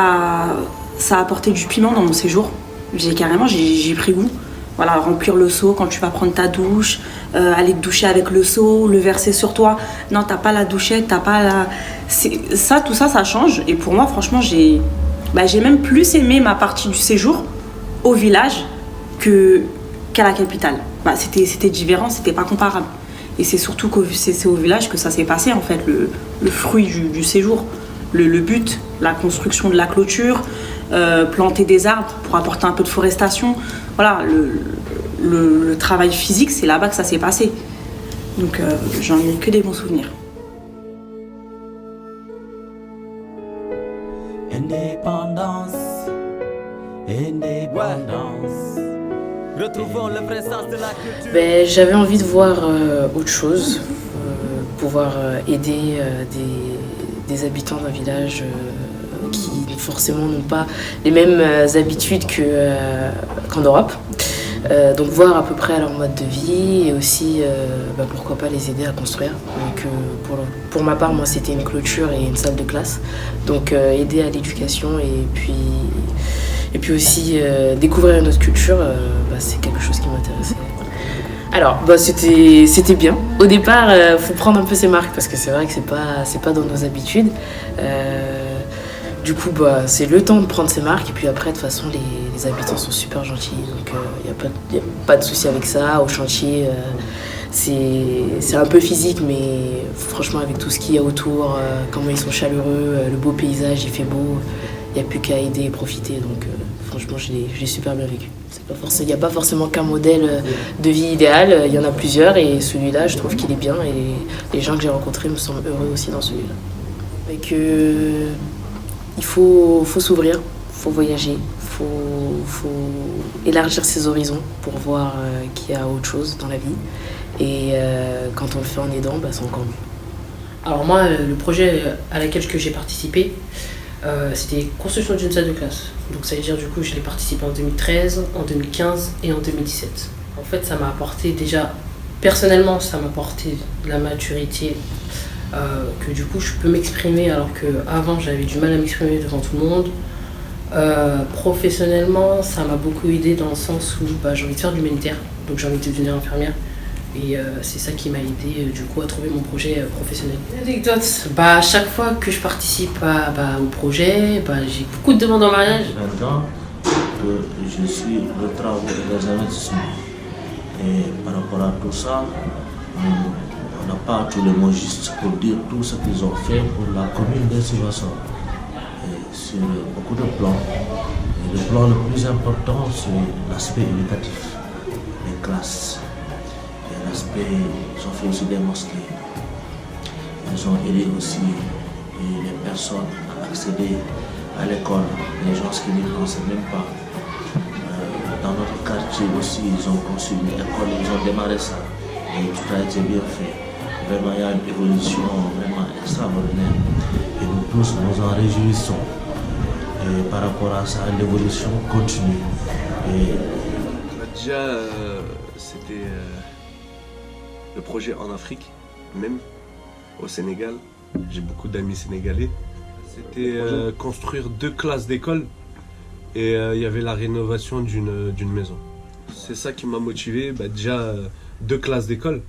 a apporté du piment dans mon séjour. J'ai pris goût. Voilà, remplir le seau quand tu vas prendre ta douche, aller te doucher avec le seau, le verser sur toi. Non, t'as pas la douchette, t'as pas la... Tout ça, ça change. Et pour moi, franchement, j'ai même plus aimé ma partie du séjour au village qu'à la capitale. C'était différent, c'était pas comparable. Et c'est surtout c'est au village que ça s'est passé, en fait, le fruit du séjour. Le but, la construction de la clôture, planter des arbres pour apporter un peu de forestation. Voilà, le travail physique, c'est là-bas que ça s'est passé. Donc j'en ai que des bons souvenirs. Indépendance, indépendance. Retrouvons le vrai sens de la culture. J'avais envie de voir autre chose, pouvoir aider des habitants d'un village qui forcément n'ont pas les mêmes habitudes qu'en Europe. Donc voir à peu près leur mode de vie et aussi pourquoi pas les aider à construire. Donc pour ma part, moi c'était une clôture et une salle de classe. Donc aider à l'éducation et puis aussi découvrir une autre culture, c'est quelque chose qui m'intéressait. Alors c'était bien. Au départ, faut prendre un peu ses marques parce que c'est vrai que c'est pas dans nos habitudes. Du coup, c'est le temps de prendre ses marques et puis après, de toute façon, les habitants sont super gentils, donc il n'y a pas de souci avec ça. Au chantier, c'est un peu physique, mais franchement, avec tout ce qu'il y a autour, comment ils sont chaleureux, le beau paysage, il fait beau, il n'y a plus qu'à aider et profiter, donc franchement, je l'ai super bien vécu. Il n'y a pas forcément qu'un modèle de vie idéal, il y en a plusieurs et celui-là, je trouve qu'il est bien et les gens que j'ai rencontrés me semblent heureux aussi dans celui-là. Et que... Il faut s'ouvrir, il faut voyager, il faut élargir ses horizons pour voir qu'il y a autre chose dans la vie. Et quand on le fait en aidant, c'est encore mieux. Alors moi, le projet à laquelle j'ai participé, c'était construction d'une salle de classe. Donc ça veut dire du coup, je l'ai participé en 2013, en 2015 et en 2017. En fait, ça m'a apporté déjà, personnellement, ça m'a apporté de la maturité. Que du coup je peux m'exprimer alors qu'avant j'avais du mal à m'exprimer devant tout le monde. Professionnellement, ça m'a beaucoup aidé dans le sens où j'ai envie de faire de l'humanitaire, donc j'ai envie de devenir infirmière et c'est ça qui m'a aidé du coup à trouver mon projet professionnel. Anecdote, à chaque fois que je participe au projet, j'ai beaucoup de demandes en mariage. Maintenant que je suis le travail des investissements et par rapport à tout ça, on n'a pas tous les mots justes pour dire tout ce qu'ils ont fait pour la commune de Sibassor. Sur beaucoup de plans. Et le plan le plus important, c'est l'aspect éducatif, les classes. Et l'aspect, ils ont fait aussi des mosquées. Ils ont aidé aussi les personnes à accéder à l'école, les gens qui n'y pensaient même pas. Dans notre quartier aussi, ils ont conçu une école, ils ont démarré ça et tout a été bien fait. Vraiment, il y a une évolution vraiment extraordinaire et nous tous nous en réjouissons. Et par rapport à ça, l'évolution continue. Déjà, c'était le projet en Afrique, même au Sénégal. J'ai beaucoup d'amis sénégalais. C'était construire 2 classes d'école et il y avait la rénovation d'une maison. C'est ça qui m'a motivé. Déjà, 2 classes d'école,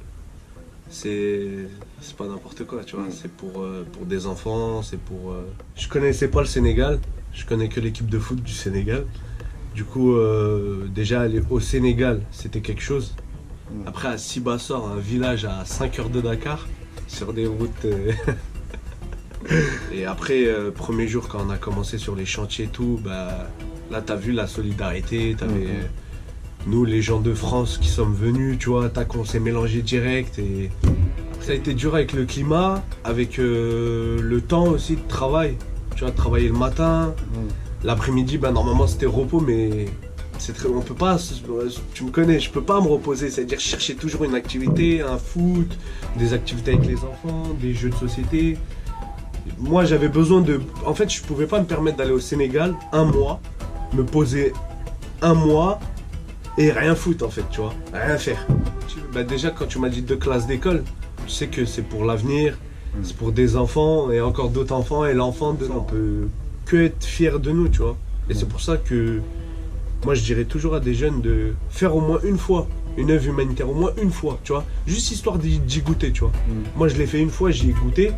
c'est pas n'importe quoi, tu vois. C'est pour des enfants, c'est pour... Je connaissais pas le Sénégal, je connais que l'équipe de foot du Sénégal. Du coup, déjà aller au Sénégal, c'était quelque chose. Après, à Sibassor, un village à 5 heures de Dakar, sur des routes... Et après, premier jour, quand on a commencé sur les chantiers et tout, là, t'as vu la solidarité, t'avais nous, les gens de France qui sommes venus, tu vois, on s'est mélangés direct. Et ça a été dur avec le climat, avec le temps aussi de travail. Tu vois, travailler le matin, l'après-midi, normalement c'était repos, mais on peut pas, tu me connais, je peux pas me reposer, c'est-à-dire chercher toujours une activité, un foot, des activités avec les enfants, des jeux de société. Moi j'avais besoin en fait je pouvais pas me permettre d'aller au Sénégal un mois, me poser un mois et rien foutre en fait, tu vois, rien faire. Déjà quand tu m'as dit 2 classes d'école, tu sais que c'est pour l'avenir, c'est pour des enfants et encore d'autres enfants et l'enfant, on peut que être fier de nous, tu vois. Et c'est pour ça que moi je dirais toujours à des jeunes de faire au moins une fois une œuvre humanitaire, au moins une fois, tu vois, juste histoire d'y goûter, tu vois. Moi je l'ai fait une fois, j'y ai goûté.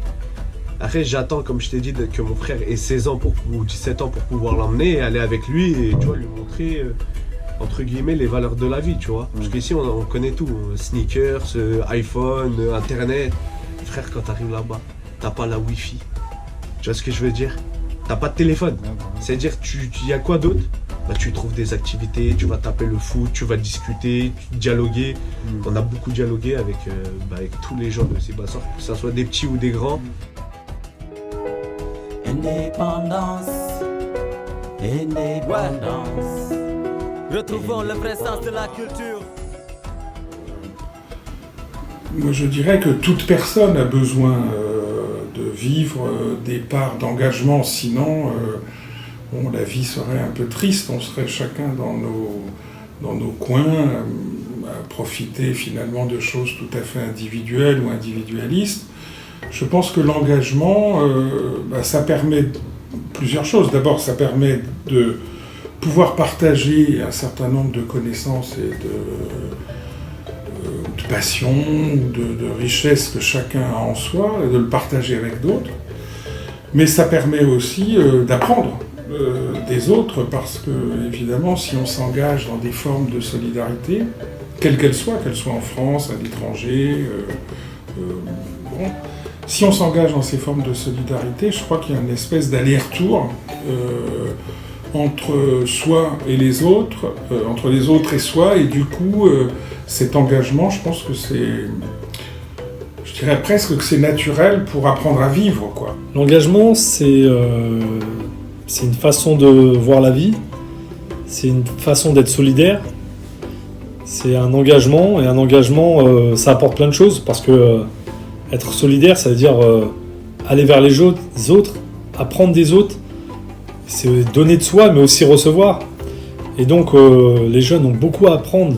Après, j'attends, comme je t'ai dit, que mon frère ait 16 ans ou 17 ans pour pouvoir l'emmener et aller avec lui et tu vois, lui montrer, entre guillemets, les valeurs de la vie, tu vois. Parce qu'ici, on connaît tout. Sneakers, iPhone, Internet. Frère, quand t'arrives là-bas, t'as pas la Wi-Fi. Tu vois ce que je veux dire? T'as pas de téléphone. C'est-à-dire, il y a quoi d'autre? Tu trouves des activités, tu vas taper le foot, tu vas discuter, dialoguer. On a beaucoup dialogué avec tous les gens de Sibassor, que ce soit des petits ou des grands. Indépendance, indépendance. Retrouvons le vrai sens de la culture. Moi, je dirais que toute personne a besoin de vivre des parts d'engagement, sinon la vie serait un peu triste, on serait chacun dans nos coins, à profiter finalement de choses tout à fait individuelles ou individualistes. Je pense que l'engagement, ça permet plusieurs choses. D'abord, ça permet de pouvoir partager un certain nombre de connaissances et de passions, de richesses que chacun a en soi, et de le partager avec d'autres. Mais ça permet aussi d'apprendre des autres, parce que, évidemment, si on s'engage dans des formes de solidarité, quelles qu'elles soient en France, à l'étranger, si on s'engage dans ces formes de solidarité, je crois qu'il y a une espèce d'aller-retour entre soi et les autres, entre les autres et soi, et du coup, cet engagement, je pense que je dirais presque que c'est naturel pour apprendre à vivre, quoi. L'engagement, c'est une façon de voir la vie, c'est une façon d'être solidaire, c'est un engagement, et un engagement, ça apporte plein de choses, parce que être solidaire, ça veut dire aller vers les autres, apprendre des autres, c'est donner de soi, mais aussi recevoir. Et donc, les jeunes ont beaucoup à apprendre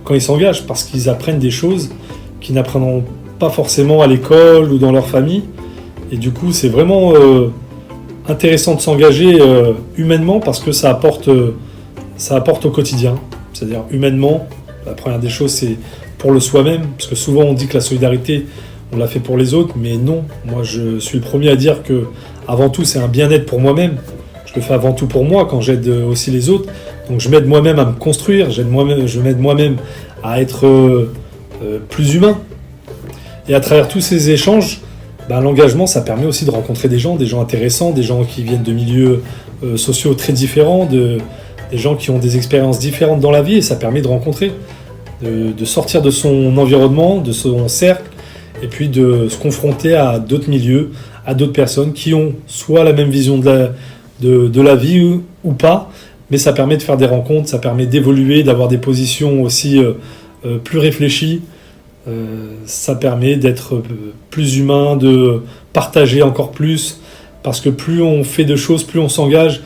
quand ils s'engagent, parce qu'ils apprennent des choses qu'ils n'apprendront pas forcément à l'école ou dans leur famille. Et du coup, c'est vraiment intéressant de s'engager humainement, parce que ça apporte au quotidien. C'est-à-dire, humainement, la première des choses, c'est pour le soi-même, parce que souvent on dit que la solidarité, on l'a fait pour les autres, mais non. Moi, je suis le premier à dire que, avant tout, c'est un bien-être pour moi-même. Je le fais avant tout pour moi, quand j'aide aussi les autres. Donc, je m'aide moi-même à me construire, je m'aide moi-même à être plus humain. Et à travers tous ces échanges, l'engagement, ça permet aussi de rencontrer des gens intéressants, des gens qui viennent de milieux sociaux très différents, des gens qui ont des expériences différentes dans la vie, et ça permet de rencontrer, de sortir de son environnement, de son cercle, et puis de se confronter à d'autres milieux, à d'autres personnes qui ont soit la même vision de la vie ou pas, mais ça permet de faire des rencontres, ça permet d'évoluer, d'avoir des positions aussi plus réfléchies, ça permet d'être plus humain, de partager encore plus, parce que plus on fait de choses, plus on s'engage,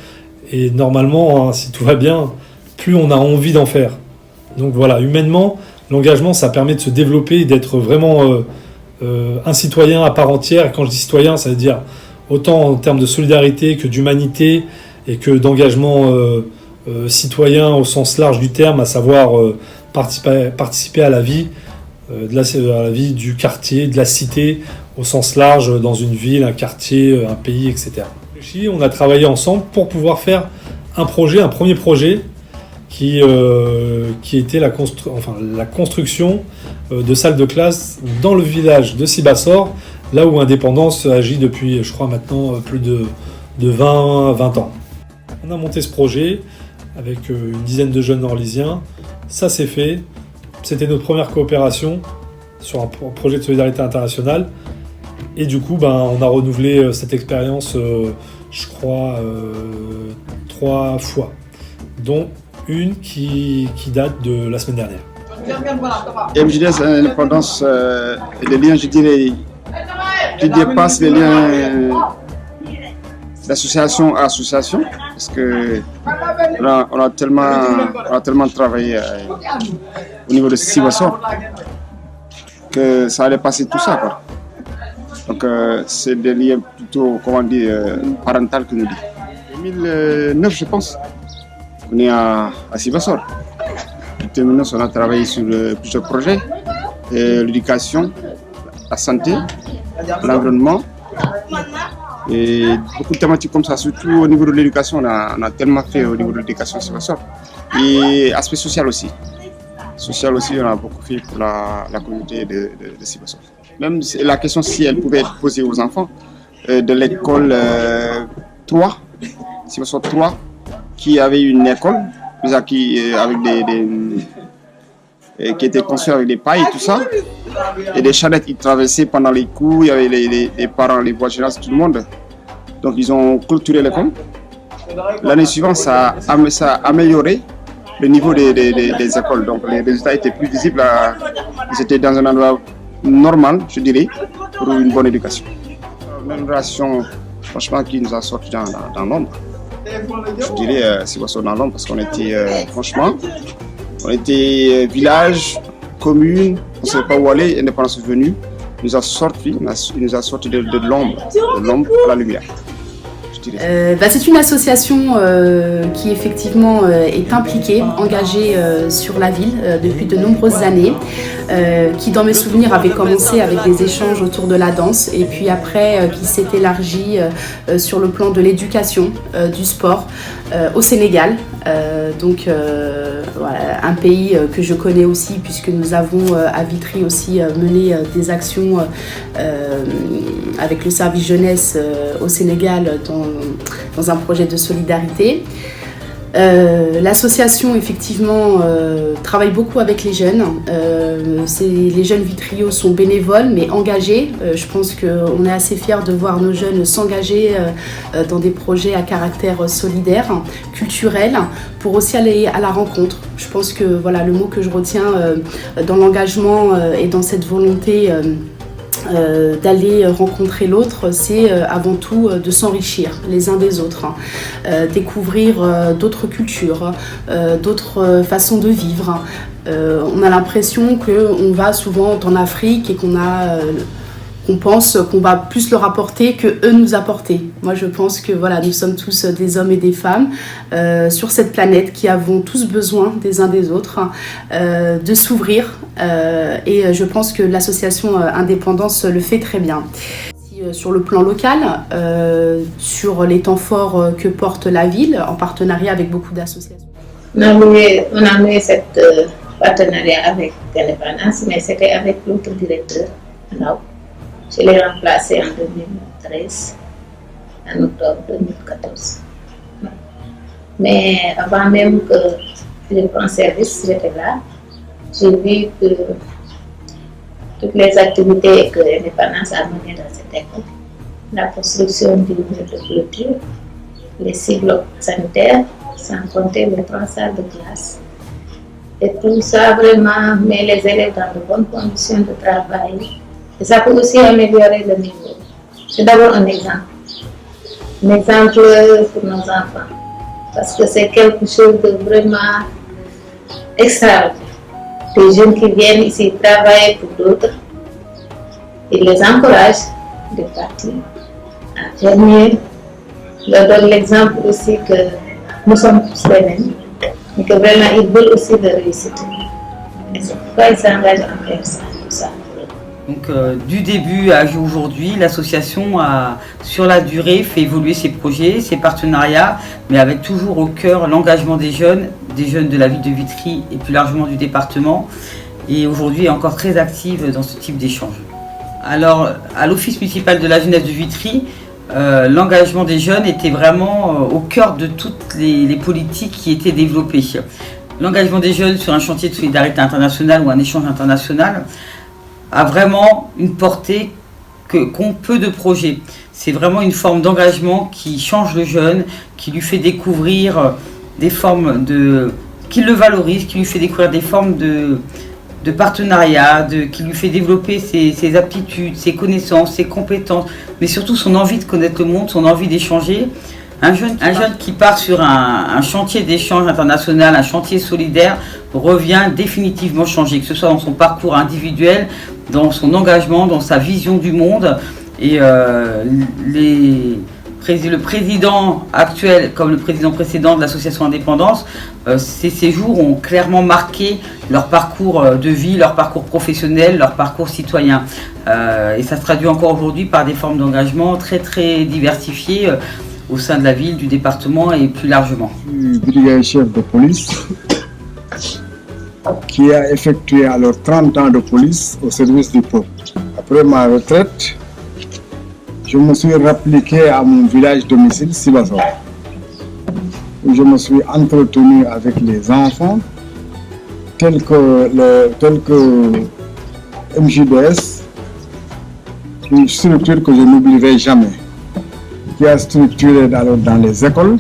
et normalement, hein, si tout va bien, plus on a envie d'en faire. Donc voilà, humainement, l'engagement, ça permet de se développer et d'être vraiment un citoyen à part entière. Et quand je dis citoyen, ça veut dire autant en termes de solidarité que d'humanité et que d'engagement citoyen au sens large du terme, à savoir participer à la vie, à la vie du quartier, de la cité, au sens large, dans une ville, un quartier, un pays, etc. On a travaillé ensemble pour pouvoir faire un premier projet qui était la construction de salles de classe dans le village de Sibassor, là où Indépendance agit depuis, je crois maintenant, plus de 20 ans. On a monté ce projet avec une dizaine de jeunes orlésiens, ça s'est fait, c'était notre première coopération sur un projet de solidarité internationale, et du coup on a renouvelé cette expérience, je crois, 3 fois, dont une qui date de la semaine dernière. MJDS Indépendance, les liens, je dirais, qui dépassent les liens d'association à association, parce que on a tellement travaillé au niveau de Sibassor que ça allait passer tout ça, quoi. Donc c'est des liens plutôt, comment dire, parentaux que nous dit. 2009, je pense, on est à Sibassor. En 2009, on a travaillé sur plusieurs projets, l'éducation, la santé, l'environnement, et beaucoup de thématiques comme ça, surtout au niveau de l'éducation. On a tellement fait au niveau de l'éducation à Sibassor. Et aspect social aussi. Social aussi, on a beaucoup fait pour la communauté de Sibassor. Même la question si elle pouvait être posée aux enfants de l'école 3, Sibassor 3, qui avait une école qui était construite avec des pailles et tout ça, et des charrettes. Ils traversaient pendant les cours, il y avait les parents, les voisins, tout le monde. Donc ils ont clôturé l'école. L'année suivante, ça a amélioré le niveau des écoles. Donc les résultats étaient plus visibles. Ils étaient dans un endroit normal, je dirais, pour une bonne éducation. Une relation, franchement, qui nous a sortis dans l'ombre. Je dirais, c'est pas ça dans l'ombre, parce qu'on était, franchement, on était village, commune, on ne savait pas où aller. Indépendance est venue, il nous a sortis de l'ombre à la lumière. C'est une association qui effectivement est impliquée, engagée sur la ville depuis de nombreuses années, qui dans mes souvenirs avait commencé avec des échanges autour de la danse et puis après qui s'est élargie sur le plan de l'éducation, du sport au Sénégal. Voilà, un pays que je connais aussi puisque nous avons à Vitry aussi mené des actions avec le service jeunesse au Sénégal dans un projet de solidarité. L'association effectivement travaille beaucoup avec les jeunes. Les jeunes Vitriots sont bénévoles mais engagés. Je pense qu'on est assez fiers de voir nos jeunes s'engager dans des projets à caractère solidaire, culturel, pour aussi aller à la rencontre. Je pense que voilà, le mot que je retiens dans l'engagement et dans cette volonté d'aller rencontrer l'autre, c'est avant tout de s'enrichir les uns des autres, découvrir d'autres cultures, d'autres façons de vivre. On a l'impression qu'on va souvent en Afrique et qu'on pense qu'on va plus leur apporter que eux nous apporter. Moi je pense que voilà, nous sommes tous des hommes et des femmes sur cette planète qui avons tous besoin des uns des autres de s'ouvrir et je pense que l'association Indépendance le fait très bien. Sur le plan local, sur les temps forts que porte la ville en partenariat avec beaucoup d'associations. On a noué cette partenariat avec Indépendance, mais c'était avec l'autre directeur. Je l'ai remplacé en 2013, en octobre 2014. Mais avant même que je prenne service, j'étais là. J'ai vu toutes les activités que l'indépendance a menées dans cette école. La construction du mur de clôture, les 6 blocs sanitaires, sans compter les 3 salles de classe. Et tout ça vraiment met les élèves dans de bonnes conditions de travail. Et ça peut aussi améliorer le niveau. C'est d'abord un exemple. Un exemple pour nos enfants. Parce que c'est quelque chose de vraiment extraordinaire. Des jeunes qui viennent ici travailler pour d'autres, ils les encouragent de partir à faire mieux. Je leur donne l'exemple aussi que nous sommes tous les mêmes, mais que vraiment ils veulent aussi de réussite. Et c'est pourquoi ils s'engagent à faire ça, tout ça. Donc du début à aujourd'hui, l'association a sur la durée fait évoluer ses projets, ses partenariats, mais avec toujours au cœur l'engagement des jeunes de la ville de Vitry et plus largement du département. Et aujourd'hui est encore très active dans ce type d'échange. Alors à l'Office municipal de la jeunesse de Vitry, l'engagement des jeunes était vraiment au cœur de toutes les politiques qui étaient développées. L'engagement des jeunes sur un chantier de solidarité internationale ou un échange international a vraiment une portée qu'ont peu de projets. C'est vraiment une forme d'engagement qui change le jeune, qui lui fait découvrir des formes qui le valorise, qui lui fait découvrir des formes de partenariat, qui lui fait développer ses aptitudes, ses connaissances, ses compétences, mais surtout son envie de connaître le monde, son envie d'échanger. Un jeune qui part sur un chantier d'échange international, un chantier solidaire, revient définitivement changé, que ce soit dans son parcours individuel, dans son engagement, dans sa vision du monde. Et le président actuel, comme le président précédent de l'association Indépendance, ces séjours ont clairement marqué leur parcours de vie, leur parcours professionnel, leur parcours citoyen. Et ça se traduit encore aujourd'hui par des formes d'engagement très très diversifiées au sein de la ville, du département et plus largement. Je suis brigadier chef de police qui a effectué alors 30 ans de police au service du peuple. Après ma retraite, je me suis rappliqué à mon village domicile, Sibassor, où je me suis entretenu avec les enfants, tels que MJDS, une structure que je n'oublierai jamais, qui a structuré dans les écoles,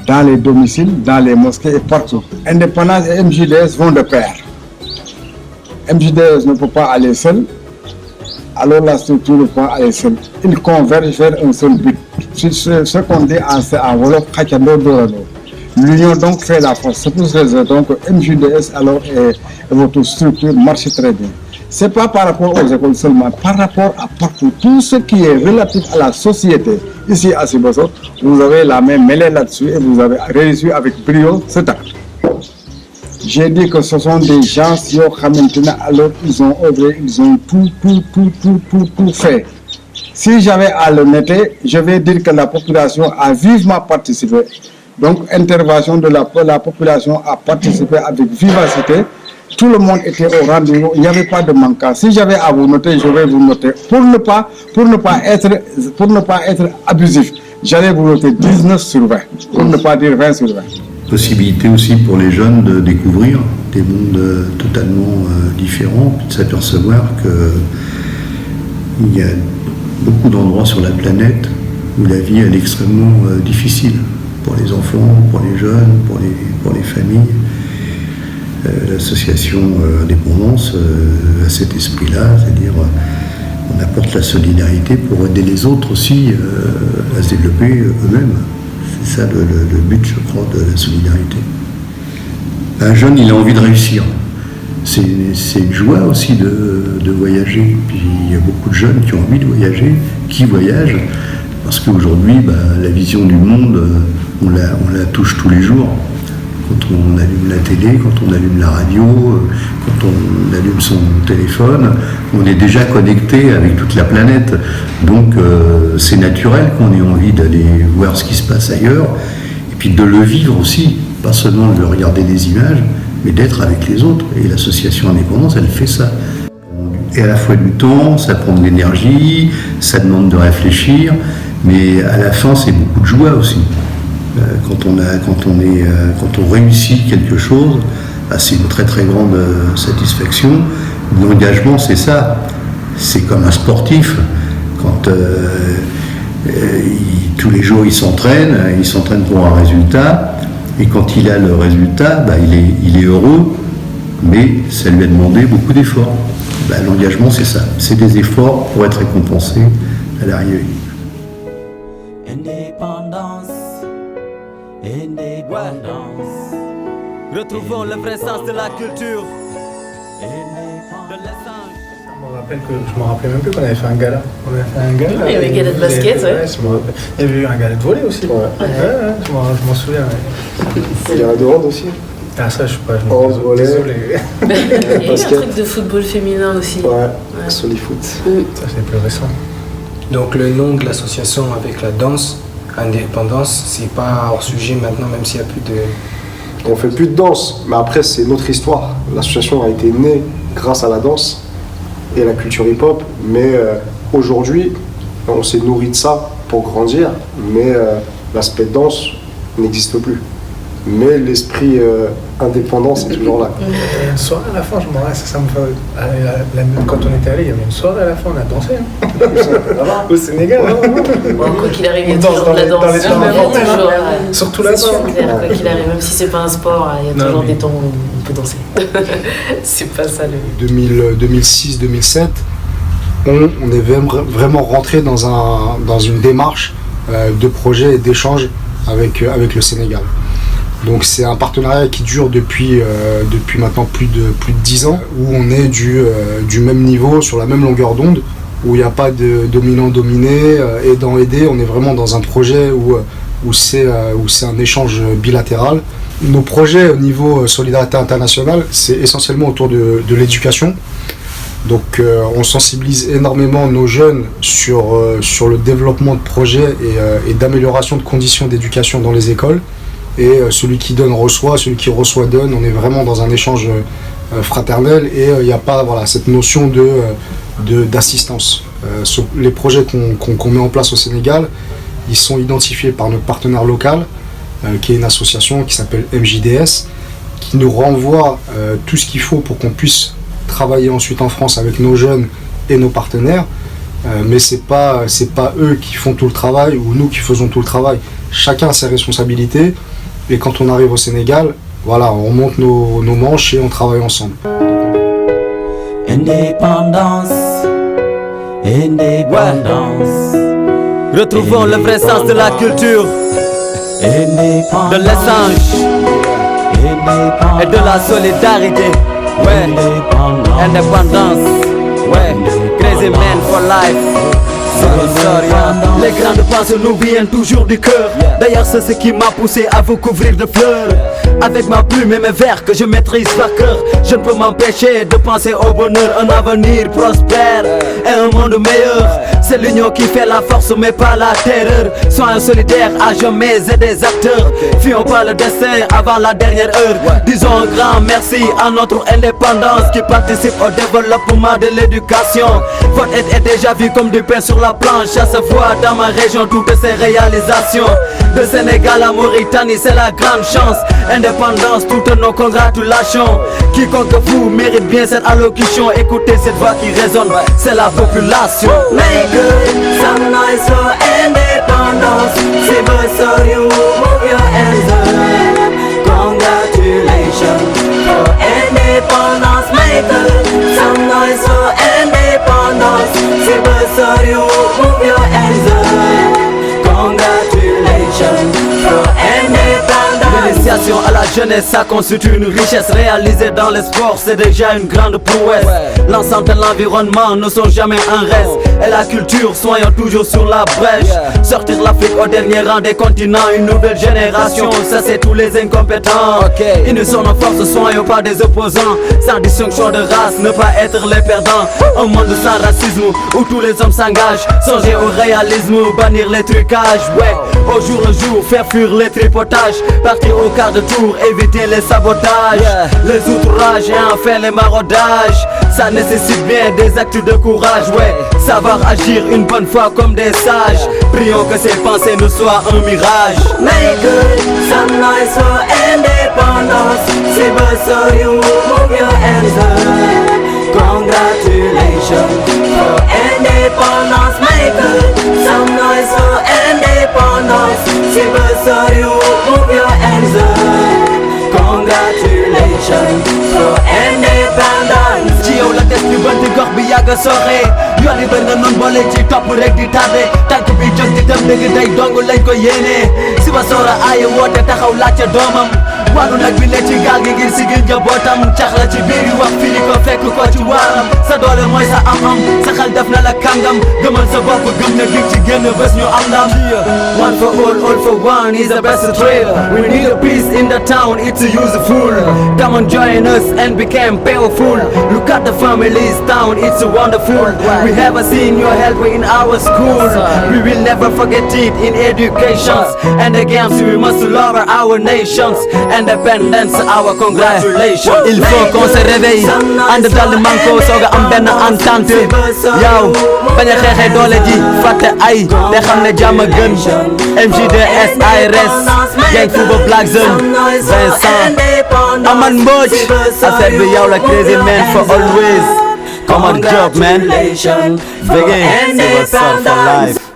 dans les domiciles, dans les mosquées et partout. Indépendance et MJDS vont de pair. MJDS ne peut pas aller seul, alors la structure ne peut pas aller seule. Ils convergent vers un seul but. C'est ce qu'on dit en Wolof, l'union donc fait la force. C'est pour cette raison que MJDS alors et votre structure marche très bien. Ce n'est pas par rapport aux écoles seulement, par rapport à partout. Tout ce qui est relatif à la société, ici à Sibassor, vous avez la main mêlée là-dessus et vous avez réussi avec brio ce temps. J'ai dit que ce sont des gens qui ont maintenant, alors ils ont œuvré, ils ont tout fait. Si j'avais à le noter, je vais dire que la population a vivement participé. Donc, intervention de la population a participé avec vivacité. Tout le monde était au rendez-vous, il n'y avait pas de manquant. Si j'avais à vous noter, je vais vous noter. Pour ne pas être abusif, j'allais vous noter 19 sur 20, pour ne pas dire 20 sur 20. Possibilité aussi pour les jeunes de découvrir des mondes totalement différents, puis de s'apercevoir qu'il y a beaucoup d'endroits sur la planète où la vie elle est extrêmement difficile pour les enfants, pour les jeunes, pour les familles. L'association Indépendance a cet esprit-là, c'est-à-dire on apporte la solidarité pour aider les autres aussi à se développer eux-mêmes. C'est ça le but, je crois, de la solidarité. Un jeune, il a envie de réussir. C'est une joie aussi de voyager. Puis il y a beaucoup de jeunes qui ont envie de voyager, qui voyagent, parce qu'aujourd'hui, la vision du monde, on la touche tous les jours. Quand on allume la télé, quand on allume la radio, quand on allume son téléphone, on est déjà connecté avec toute la planète. Donc c'est naturel qu'on ait envie d'aller voir ce qui se passe ailleurs, et puis de le vivre aussi, pas seulement de regarder des images, mais d'être avec les autres. Et l'association Indépendance, elle fait ça. Et à la fois du temps, ça prend de l'énergie, ça demande de réfléchir, mais à la fin, c'est beaucoup de joie aussi. Quand on réussit quelque chose, c'est une très très grande satisfaction. L'engagement, c'est ça. C'est comme un sportif. Quand tous les jours il s'entraîne pour un résultat, et quand il a le résultat, il est heureux, mais ça lui a demandé beaucoup d'efforts. L'engagement, c'est ça. C'est des efforts pour être récompensé à l'arrivée. Indépendance, indépendance. Retrouvons le vrai sens de la culture. Je me rappelais même plus qu'on avait fait un gala. On avait fait un gala. Il y avait un gala de basket, ouais. Je me rappelle. Il y avait eu un gala de volley aussi. Je m'en souviens. Il y a un de hand aussi. Ah, ça, je sais pas. Désolé. Il y a eu un truc de football féminin aussi. Ouais. Solifoot. Ça, c'est plus récent. Donc, le nom de l'association avec la danse, Indépendance, c'est pas hors sujet maintenant, même s'il n'y a plus de. On fait plus de danse, mais après, c'est notre histoire. L'association a été née grâce à la danse et la culture hip-hop, mais aujourd'hui, on s'est nourri de ça pour grandir, mais l'aspect danse n'existe plus. Mais l'esprit indépendant, c'est toujours là. Il y a une soirée à la fin, je me rappelle, ça me fait. Quand on était allé, il y avait une soirée à la fin, on a dansé. Au Sénégal. Quoi qu'il arrive, il y a toujours de la danse. Surtout la danse. Quoi qu'il arrive, même si c'est pas un sport, il y a toujours des temps où on peut danser. C'est pas ça le. 2006-2007, on est vraiment rentré dans une démarche de projet et d'échange avec le Sénégal. Donc c'est un partenariat qui dure depuis maintenant plus de 10 ans, où on est du même niveau, sur la même longueur d'onde, où il n'y a pas de dominant-dominé, aidant-aidé. On est vraiment dans un projet où c'est un échange bilatéral. Nos projets au niveau solidarité internationale, c'est essentiellement autour de l'éducation. Donc on sensibilise énormément nos jeunes sur le développement de projets et d'amélioration de conditions d'éducation dans les écoles. Et celui qui donne reçoit, celui qui reçoit donne. On est vraiment dans un échange fraternel et il n'y a pas cette notion d'assistance. Les projets qu'on met en place au Sénégal, ils sont identifiés par notre partenaire local, qui est une association qui s'appelle MJDS, qui nous renvoie tout ce qu'il faut pour qu'on puisse travailler ensuite en France avec nos jeunes et nos partenaires. Mais c'est pas eux qui font tout le travail ou nous qui faisons tout le travail. Chacun a ses responsabilités. Et quand on arrive au Sénégal, on monte nos manches et on travaille ensemble. Indépendance, indépendance. Retrouvons le vrai sens de la culture, de l'essence et de la solidarité. Indépendance, crazy man for life. Les grandes pensées nous viennent toujours du cœur. D'ailleurs c'est ce qui m'a poussé à vous couvrir de fleurs. Avec ma plume et mes vers que je maîtrise par cœur, je ne peux m'empêcher de penser au bonheur. Un avenir prospère et un monde meilleur. C'est l'union qui fait la force mais pas la terreur. Soyons solidaires à jamais et des acteurs. Fuyons pas le destin avant la dernière heure. Disons un grand merci à notre indépendance qui participe au développement de l'éducation. Votre aide est déjà vue comme du pain sur la planche. À se voir dans ma région toutes ces réalisations. De Sénégal à Mauritanie c'est la grande chance. Indépendance, toutes nos congratulations. Quiconque vous mérite bien cette allocution. Écoutez cette voix qui résonne, c'est la population. Make some noise for independence. Civil so you move your hands up. Congratulations for independence. Make some noise for independence. Civil so you move your hands up. Congratulations for independence. L'initiation à la jeunesse, ça constitue une richesse. Réalisée dans les sports, c'est déjà une grande prouesse. L'ensemble de l'environnement ne sont jamais un reste. Et la culture, soyons toujours sur la brèche. Sortir l'Afrique au dernier rang des continents. Une nouvelle génération, ça c'est tous les incompétents. Unissons nos forces, soyons pas des opposants. Sans distinction de race, ne pas être les perdants. Un monde sans racisme, où tous les hommes s'engagent. Songer au réalisme, bannir les trucages. Au jour le jour, faire fuir les tripotages. Partir au quart de tour, éviter les sabotages, les outrages et enfin les maraudages. Ça nécessite bien des actes de courage, savoir agir une bonne fois comme des sages. Prions que ces pensées ne soient un mirage. Make some noise for independence. Civil so you move your hands up. Congratulations for independence, Michael. Some noise for independence. Super you move your hands up. Congratulations for independence. Ci yow la des ñu bënti gox bi yàgg sooxe yoon yi bëri na noonu boole ci topp rek di tardé tànk bi jóg di dem dëgg day dong lañ ko yéene si ba soora aaye woote taxaw laajte doomam wàllu nag bi ne ci gaal gi ngir sigil njabootam cax la ci biir yi wax firi ko fekk ko ci waaram sa doole mooy sa am-am sa xel def na la kàngam gëmal sa bopp gëm na dig ci génn bés ñu am ndam one for all for one is the best trail we need a peace in the town it's useful come on join us and become powerful look at the families town it's wonderful we have seen your help in our schools we will never forget it in education and the games we must love our nations independence our congratulations il faut qu'on se réveille ànd dal manko sooga am benn entente yow bañ a xeexee doole ji fàtte ay te xam ne jàmm gën MJDS IRS gang Fouba Black Zone Vincent Aman Mbodj affaire bi yow la crazy man for always come on job man begin for life